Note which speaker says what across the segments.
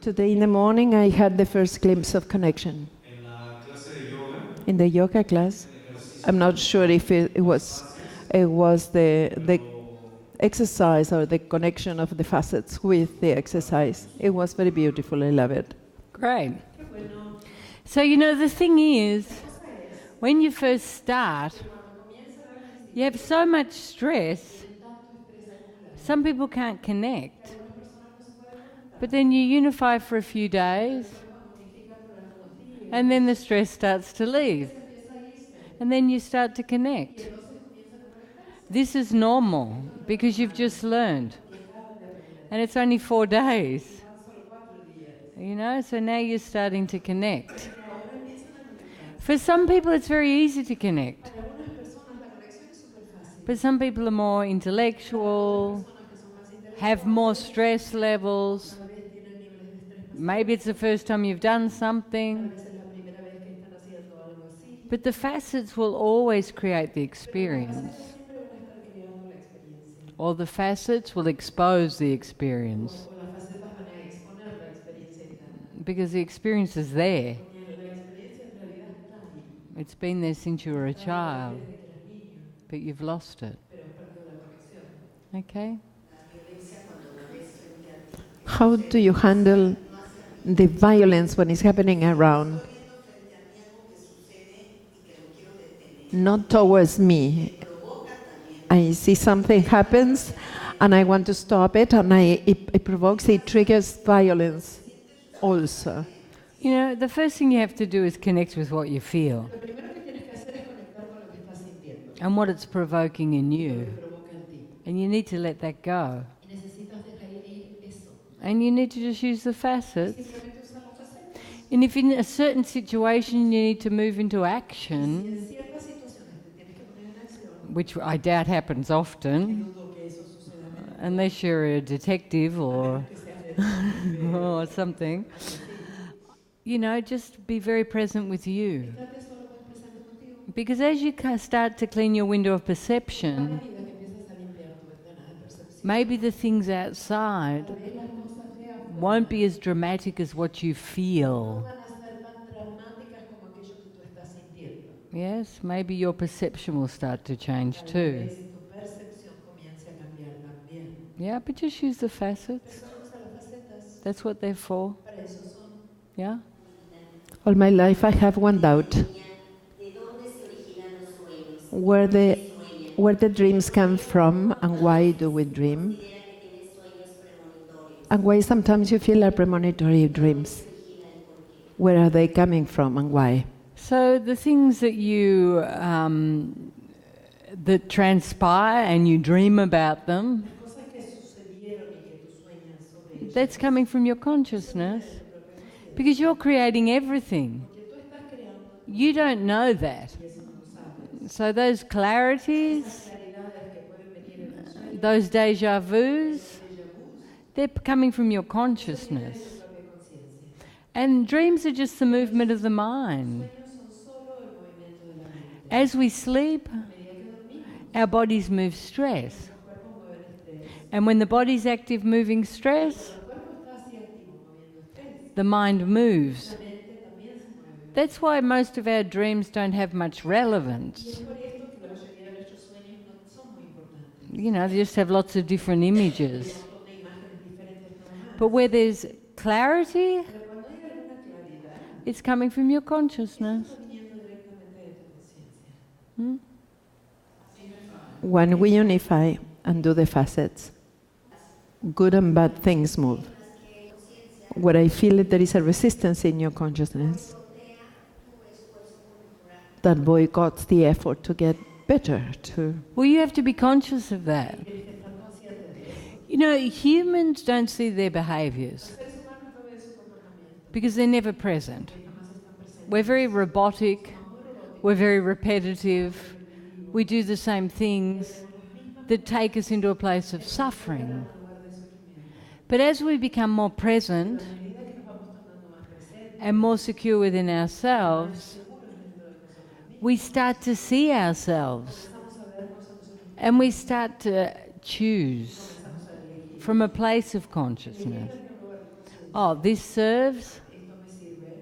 Speaker 1: Today in the morning I had the first glimpse of connection. In the yoga class, I'm not sure if it was the exercise or the connection of the facets with the exercise. It was very beautiful, I love it.
Speaker 2: Great. So, the thing is, when you first start, you have so much stress, some people can't connect. But then you unify for a few days, and then the stress starts to leave. And then you start to connect. This is normal, because you've just learned. And it's only 4 days. So now you're starting to connect. For some people it's very easy to connect. But some people are more intellectual, have more stress levels. Maybe it's the first time you've done something. But the facets will always create the experience. Or the facets will expose the experience. Because the experience is there. It's been there since you were a child. But you've lost it. Okay?
Speaker 1: How do you handle the violence when it's happening around? Not towards me. I see something happens and I want to stop it, and it provokes, it triggers violence also.
Speaker 2: The first thing you have to do is connect with what you feel and what it's provoking in you. And you need to let that go. And you need to just use the facets. And if in a certain situation you need to move into action, which I doubt happens often, unless you're a detective or or something, just be very present with you. Because as you start to clean your window of perception, maybe the things outside won't be as dramatic as what you feel. Yes, maybe your perception will start to change too. Yeah, but just use the facets. That's what they're for. Yeah?
Speaker 1: All my life I have one doubt. Where the dreams come from, and why do we dream? And why sometimes you feel like premonitory dreams? Where are they coming from and why?
Speaker 2: So the things that you that transpire and you dream about them, that's coming from your consciousness, because you're creating everything. You don't know that. So those clarities, those déjà vus, they're coming from your consciousness. And dreams are just the movement of the mind. As we sleep, our bodies move stress. And when the body's active moving stress, the mind moves. That's why most of our dreams don't have much relevance. They just have lots of different images. But where there's clarity, it's coming from your consciousness.
Speaker 1: When we unify and do the facets, good and bad things move. Where I feel that there is a resistance in your consciousness that boycotts the effort to get better.
Speaker 2: Well, you have to be conscious of that. Humans don't see their behaviours because they're never present. We're very robotic, we're very repetitive, we do the same things that take us into a place of suffering. But as we become more present and more secure within ourselves, we start to see ourselves and we start to choose from a place of consciousness. Oh, this serves,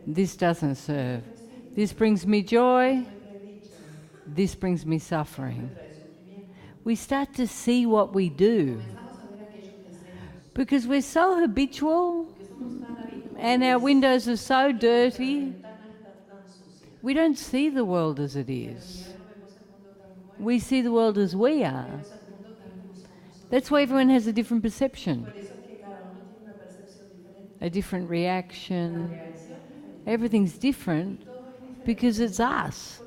Speaker 2: this doesn't serve. This brings me joy, this brings me suffering. We start to see what we do because we're so habitual and our windows are so dirty. We don't see the world as it is. We see the world as we are. That's why everyone has a different perception, a different reaction. Everything's different because it's us.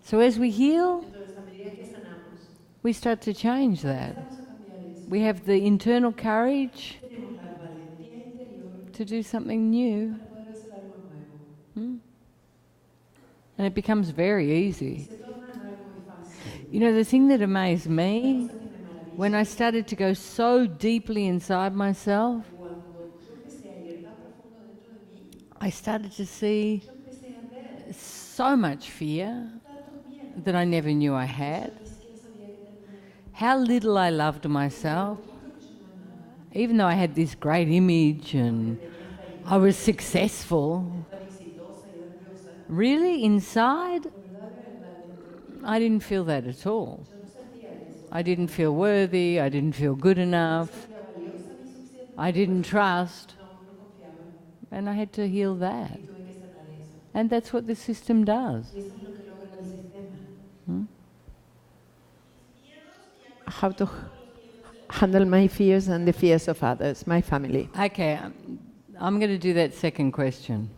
Speaker 2: So as we heal, we start to change that. We have the internal courage to do something new. And it becomes very easy. You know, the thing that amazed me, when I started to go so deeply inside myself, I started to see so much fear that I never knew I had. How little I loved myself, even though I had this great image and I was successful. Really, inside, I didn't feel that at all. I didn't feel worthy, I didn't feel good enough, I didn't trust, and I had to heal that. And that's what the system does.
Speaker 1: How to handle my fears and the fears of others, my family.
Speaker 2: Okay, I'm going to do that second question.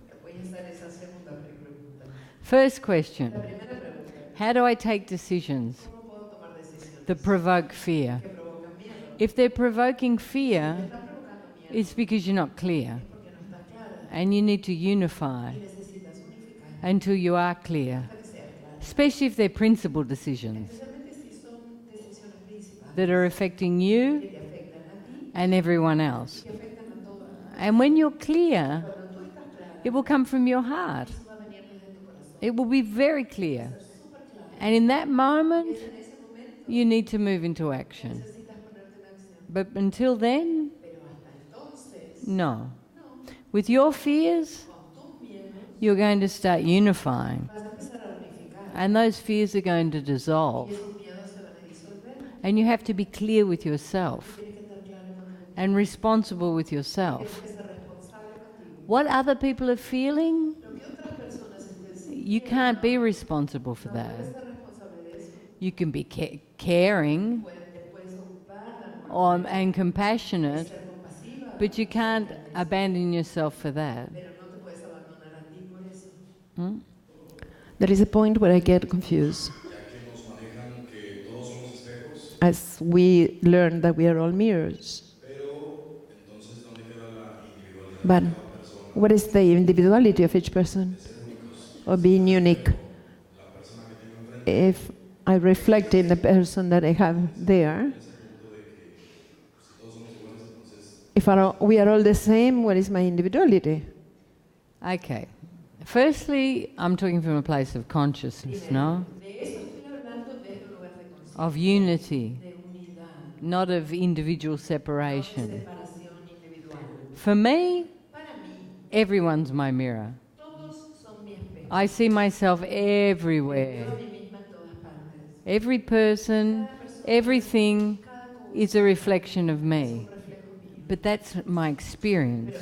Speaker 2: First question, how do I take decisions that provoke fear? If they're provoking fear, it's because you're not clear. And you need to unify until you are clear, especially if they're principled decisions that are affecting you and everyone else. And when you're clear, it will come from your heart. It will be very clear. And in that moment, you need to move into action. But until then, no. With your fears, you're going to start unifying. And those fears are going to dissolve. And you have to be clear with yourself and responsible with yourself. What other people are feeling, you can't be responsible for that. You can be caring and compassionate, but you can't abandon yourself for that.
Speaker 1: There is a point where I get confused. As we learn that we are all mirrors. But what is the individuality of each person? Or being unique? If I reflect in the person that I have there, if we are all the same, what is my individuality?
Speaker 2: Okay. Firstly, I'm talking from a place of consciousness, no? Of unity, not of individual separation. For me, everyone's my mirror. I see myself everywhere. Every person, everything is a reflection of me. But that's my experience.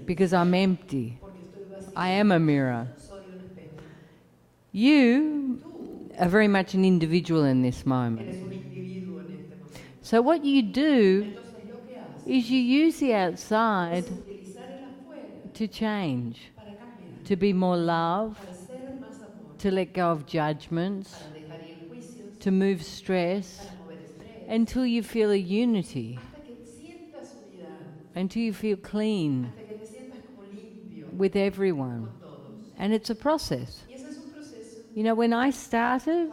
Speaker 2: Because I'm empty. I am a mirror. You are very much an individual in this moment. So what you do is you use the outside to change, to be more love, to let go of judgments, to move stress, until you feel a unity, until you feel clean with everyone. And it's a process. You know, when I started,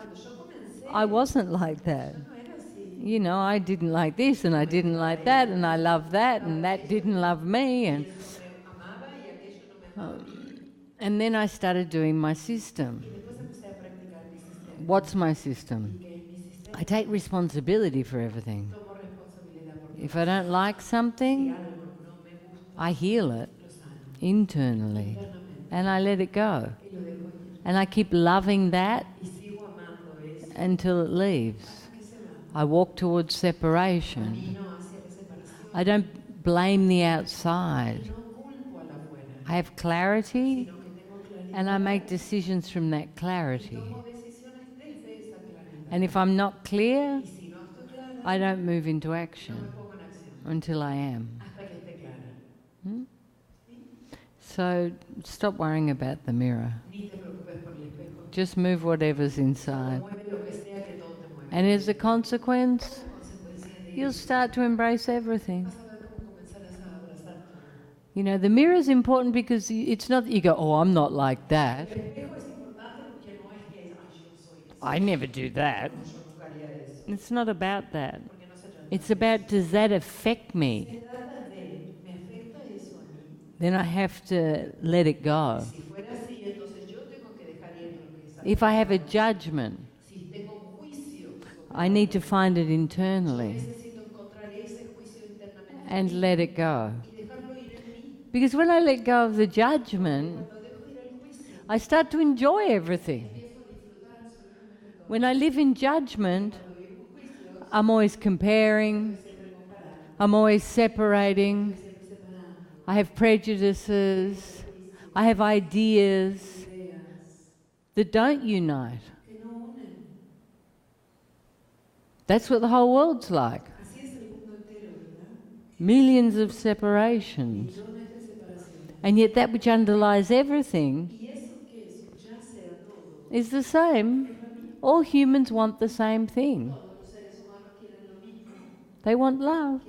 Speaker 2: I wasn't like that. You know, I didn't like this and I didn't like that and I loved that and that didn't love me. And then I started doing my system. What's my system? I take responsibility for everything. If I don't like something, I heal it internally and I let it go. And I keep loving that until it leaves. I walk towards separation. I don't blame the outside. I have clarity and I make decisions from that clarity. And if I'm not clear, I don't move into action until I am. So stop worrying about the mirror. Just move whatever's inside. And as a consequence, you'll start to embrace everything. You know, the mirror is important because it's not that you go, oh, I'm not like that. I never do that. It's not about that. It's about, does that affect me? Then I have to let it go. If I have a judgment, I need to find it internally and let it go. Because when I let go of the judgment, I start to enjoy everything. When I live in judgment, I'm always comparing, I'm always separating, I have prejudices, I have ideas that don't unite. That's what the whole world's like. Millions of separations. And yet that which underlies everything is the same. All humans want the same thing. They want love.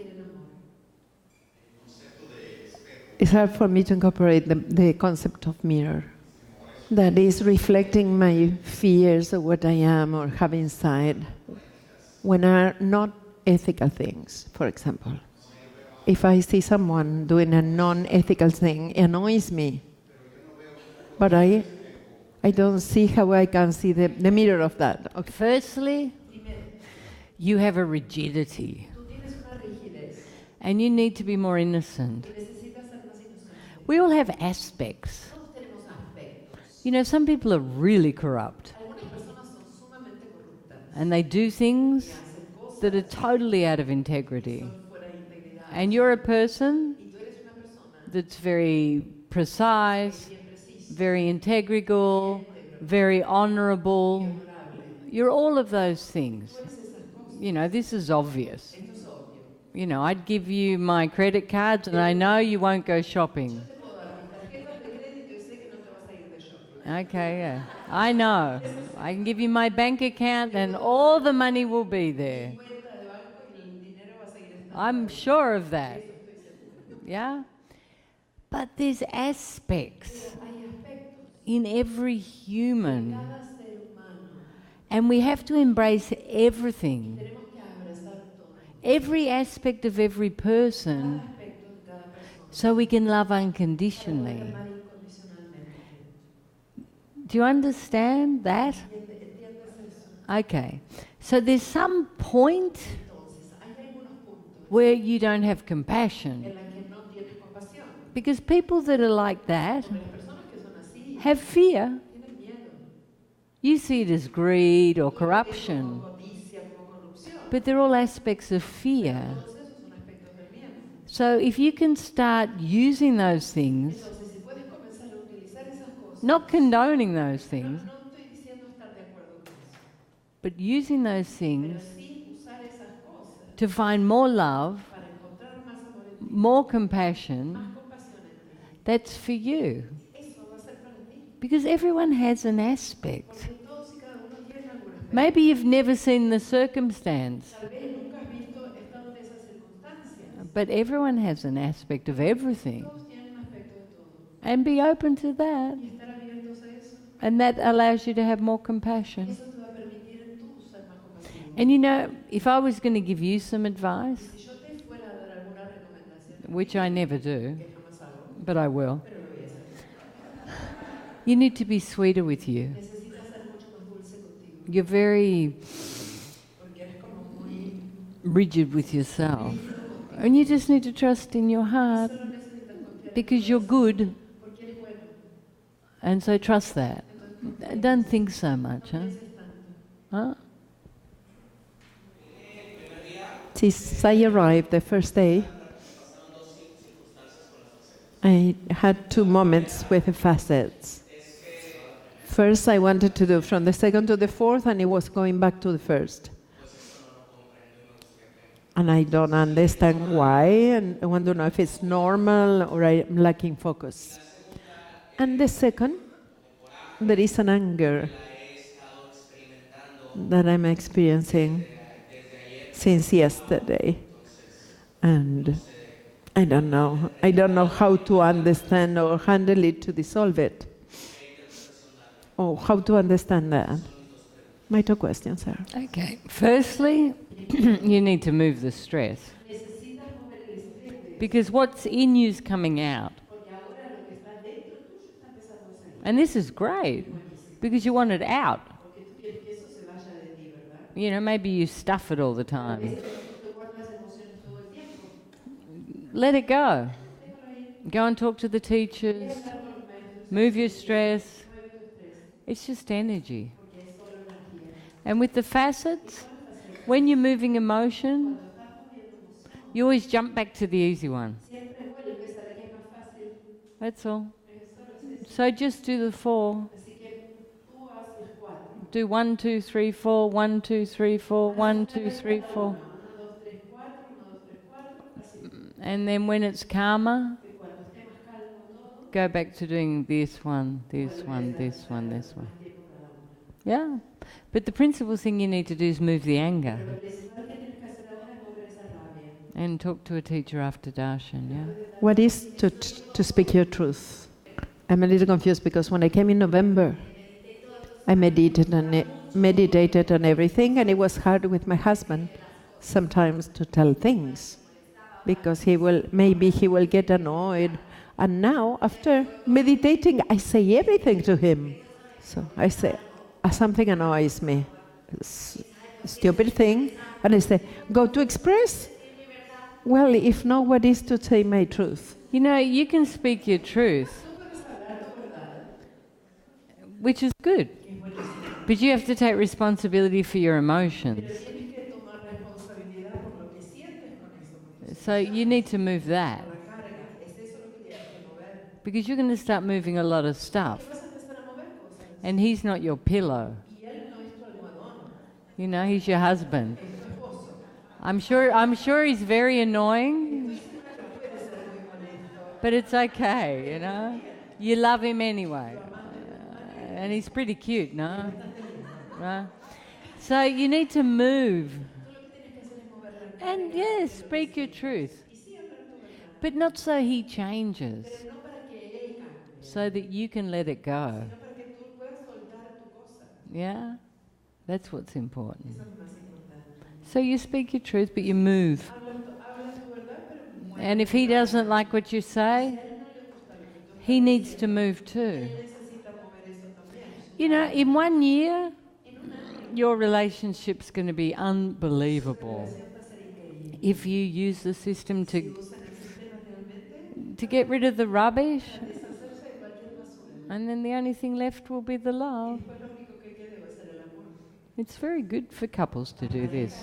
Speaker 1: It's hard for me to incorporate the concept of mirror. That is reflecting my fears of what I am or have inside when are not ethical things, for example. If I see someone doing a non-ethical thing, it annoys me. But I don't see how I can see the mirror of that.
Speaker 2: Okay. Firstly, you have a rigidity. And you need to be more innocent. We all have aspects. You know, some people are really corrupt. And they do things that are totally out of integrity. And you're a person that's very precise, very integral, very honourable. You're all of those things. You know, this is obvious. You know, I'd give you my credit cards and I know you won't go shopping. Okay, yeah. I know. I can give you my bank account and all the money will be there. I'm sure of that. Yeah? But there's aspects in every human. And we have to embrace everything. Every aspect of every person so we can love unconditionally. Do you understand that? Okay. So there's some point where you don't have compassion. Because people that are like that have fear. You see it as greed or corruption. But they're all aspects of fear. So if you can start using those things, not condoning those things, but using those things to find more love, more compassion, that's for you. Because everyone has an aspect. Maybe you've never seen the circumstance, but everyone has an aspect of everything. And be open to that. And that allows you to have more compassion. And you know, if I was going to give you some advice, which I never do, but I will, you need to be sweeter with you. You're very rigid with yourself. And you just need to trust in your heart because you're good. And so trust that. Don't think so much, huh? Huh?
Speaker 1: Since I arrived the first day, I had two moments with the facets. First, I wanted to do from the second to the fourth, and it was going back to the first. And I don't understand why, and I want to know if it's normal or I'm lacking focus. And the second, there is an anger that I'm experiencing since yesterday. And I don't know. I don't know how to understand or handle it to dissolve it. Or how to understand that. My two questions are.
Speaker 2: Okay. Firstly, you need to move the stress. Because what's in you is coming out. And this is great, because you want it out. You know, maybe you stuff it all the time. Let it go. Go and talk to the teachers. Move your stress. It's just energy. And with the facets, when you're moving emotion, you always jump back to the easy one. That's all. So just do the 4. Do 1, 2, 3, 4, 1, 2, 3, 4, 1, 2, 3, 4. And then when it's calmer, go back to doing this one, this one, this one, this one. Yeah. But the principal thing you need to do is move the anger. And talk to a teacher after Darshan, yeah?
Speaker 1: What is to speak your truth? I'm a little confused because when I came in November, I meditated on everything, and it was hard with my husband sometimes to tell things because maybe he will get annoyed. And now, after meditating, I say everything to him. So I say, something annoys me, stupid thing, and I say, go to express. Well, if not, what is to say my truth?
Speaker 2: You know, you can speak your truth, which is good. But you have to take responsibility for your emotions. So you need to move that. Because you're going to start moving a lot of stuff. And he's not your pillow. You know, he's your husband. I'm sure he's very annoying. But it's okay, you know. You love him anyway. And he's pretty cute, no? Right? So you need to move. And yes, speak your truth. But not so he changes. So that you can let it go. Yeah? That's what's important. So you speak your truth, but you move. And if he doesn't like what you say, he needs to move too. You know, in 1 year, your relationship's going to be unbelievable. If you use the system to get rid of the rubbish, and then the only thing left will be the love. It's very good for couples to do this.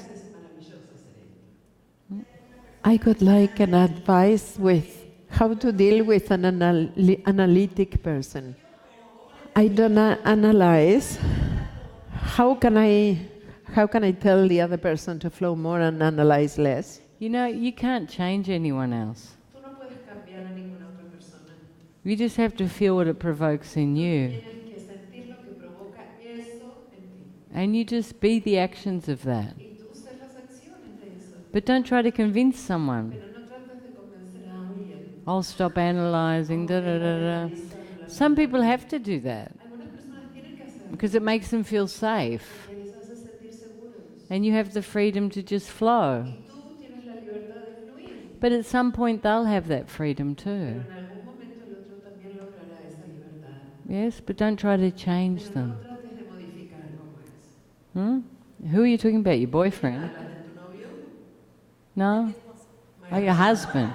Speaker 1: I would like an advice with how to deal with an analytic person. I don't analyze. How can I tell the other person to flow more and analyze less?
Speaker 2: You know, you can't change anyone else. You just have to feel what it provokes in you. And you just be the actions of that. But don't try to convince someone. I'll stop analysing, da-da-da-da. Some people have to do that because it makes them feel safe. And you have the freedom to just flow. But at some point they'll have that freedom too. Yes, but don't try to change them. Who are you talking about? Your boyfriend? No? Oh, your husband.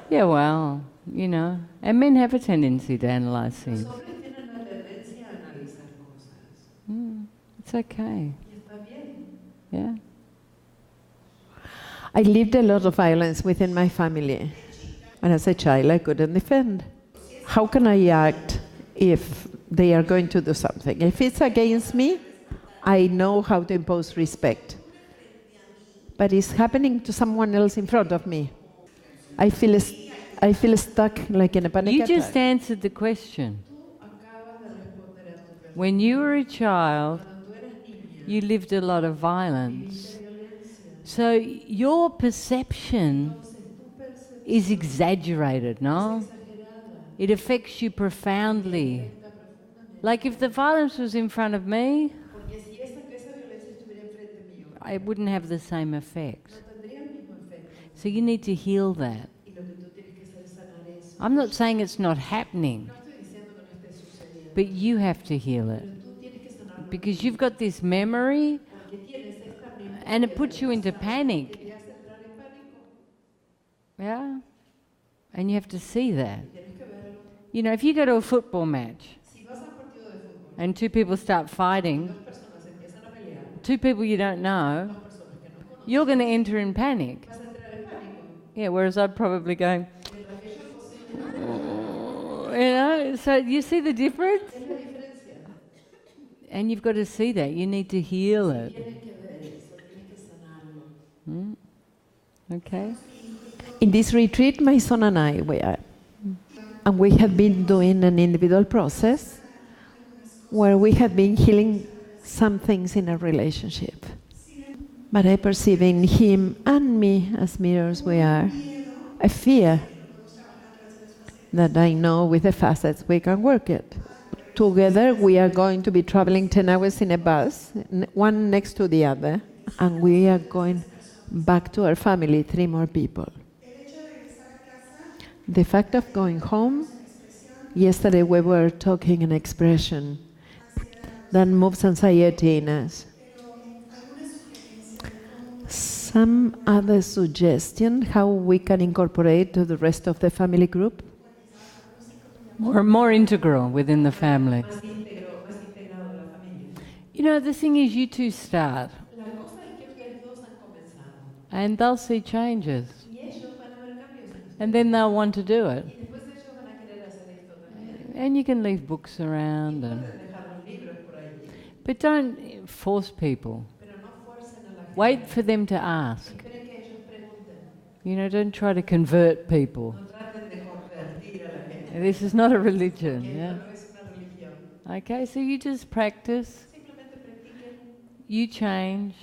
Speaker 2: Yeah, well, you know, and men have a tendency to analyze things. It's okay. Yeah.
Speaker 1: I lived a lot of violence within my family. And as a child, I couldn't defend. How can I act if they are going to do something? If it's against me, I know how to impose respect. But it's happening to someone else in front of me. I feel stuck like in a panic attack.
Speaker 2: You just answered the question. When you were a child, you lived a lot of violence. So your perception is exaggerated, no? It affects you profoundly. Like if the violence was in front of me, it wouldn't have the same effect. So you need to heal that. I'm not saying it's not happening, but you have to heal it. Because you've got this memory and it puts you into panic. Yeah? And you have to see that. You know, if you go to a football match and two people start fighting, two people you don't know, you're going to enter in panic. Yeah, whereas I'd probably go, you know, so you see the difference? And you've got to see that. You need to heal it. Okay.
Speaker 1: In this retreat, my son and I were, and we had been doing an individual process where we had been healing some things in a relationship. But I perceive in him and me, as mirrors we are, a fear that I know with the facets we can work it. Together we are going to be traveling 10 hours in a bus, one next to the other, and we are going back to our family, 3 more people. The fact of going home, yesterday we were talking an expression that moves anxiety in us. Some other suggestion how we can incorporate to the rest of the family group?
Speaker 2: More integral within the family. You know, the thing is, you two start. And they'll see changes. And then they'll want to do it. And you can leave books around. But don't force people. Wait for them to ask. You know, don't try to convert people. This is not a religion, yeah? Okay, so you just practice. You change.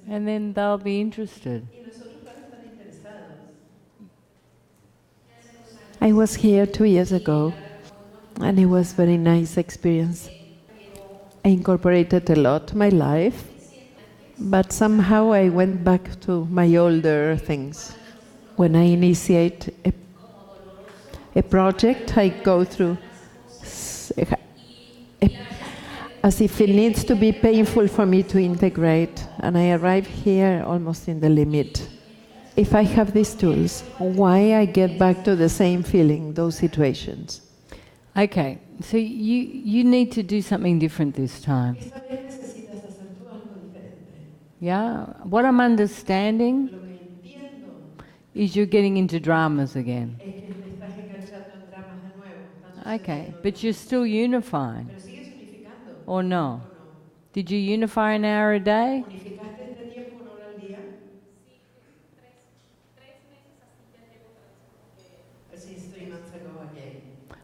Speaker 2: And then they'll be interested.
Speaker 1: I was here 2 years ago, and it was a very nice experience. I incorporated a lot to my life, but somehow I went back to my older things. When I initiate a project, I go through as if it needs to be painful for me to integrate, and I arrive here almost in the limit. If I have these tools, why I get back to the same feeling, those situations?
Speaker 2: Okay, so you need to do something different this time. Yeah? What I'm understanding is you're getting into dramas again. Okay, but you're still unifying. Or no? Did you unify an hour a day?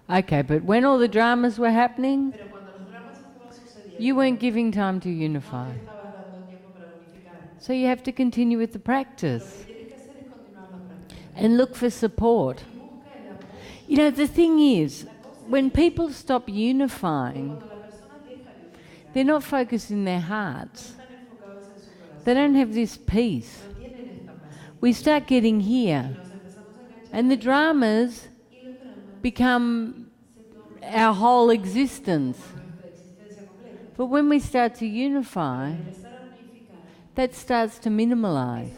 Speaker 2: Okay, but when all the dramas were happening, you weren't giving time to unify. So you have to continue with the practice. And look for support. You know, the thing is, when people stop unifying, they're not focused in their hearts. They don't have this peace. We start getting here, and the dramas become our whole existence. But when we start to unify, that starts to minimalize.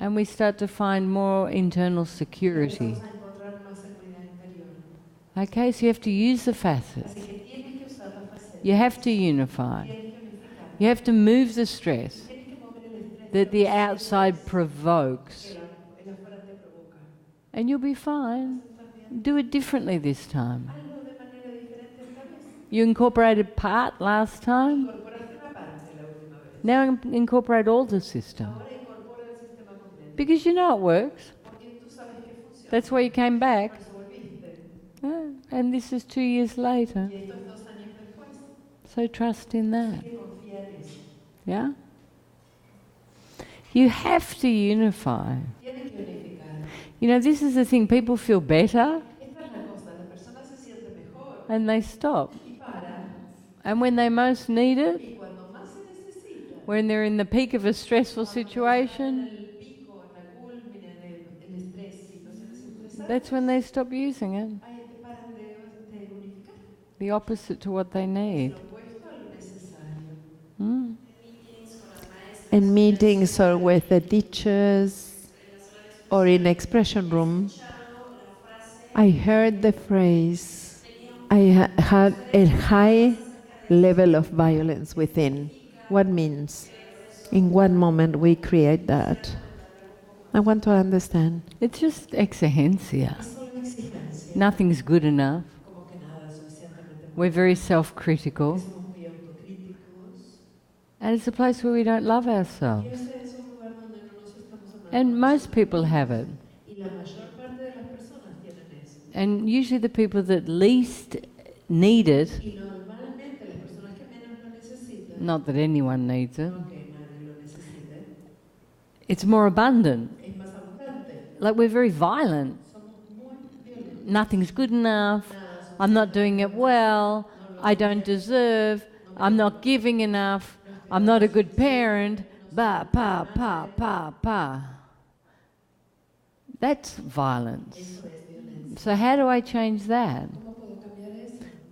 Speaker 2: And we start to find more internal security. Okay, so you have to use the facets. You have to unify. You have to move the stress that the outside provokes. And you'll be fine. Do it differently this time. You incorporated part last time. Now incorporate all the system. Because you know it works. That's why you came back. Yeah, and this is 2 years later. So trust in that. Yeah? You have to unify. You know, this is the thing. People feel better and they stop. And when they most need it, when they're in the peak of a stressful situation, that's when they stop using it. The opposite to what they need. Mm.
Speaker 1: In meetings or with the teachers or in expression room, I heard the phrase, I had a high level of violence within. What means? In what moment we create that? I want to understand.
Speaker 2: It's just exigencia. Nothing's good enough. We're very self-critical. And it's a place where we don't love ourselves. And most people have it. And usually the people that least need it, not that anyone needs it, it's more abundant. Like we're very violent. Nothing's good enough. I'm not doing it well. I don't deserve. I'm not giving enough. I'm not a good parent. Ba, pa, pa, pa, pa. That's violence. So how do I change that?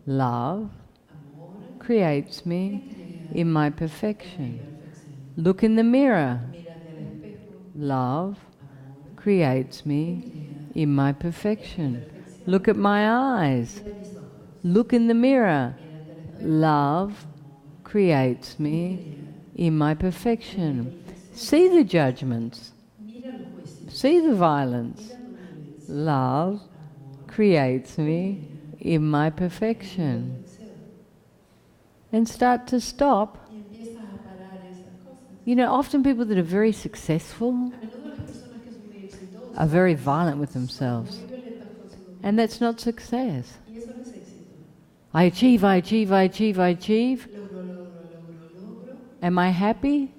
Speaker 2: Love creates me in my perfection. Look in the mirror. Love creates me in my perfection. Look at my eyes. Look in the mirror. Love creates me in my perfection. See the judgments. See the violence. Love creates me in my perfection. And start to stop. You know, often people that are very successful are very violent with themselves. And that's not success. I achieve, I achieve, I achieve, I achieve. Am I happy?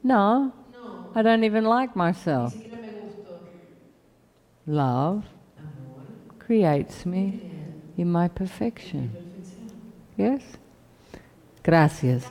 Speaker 2: No. I don't even like myself. Love creates me in my perfection. Yes? Gracias.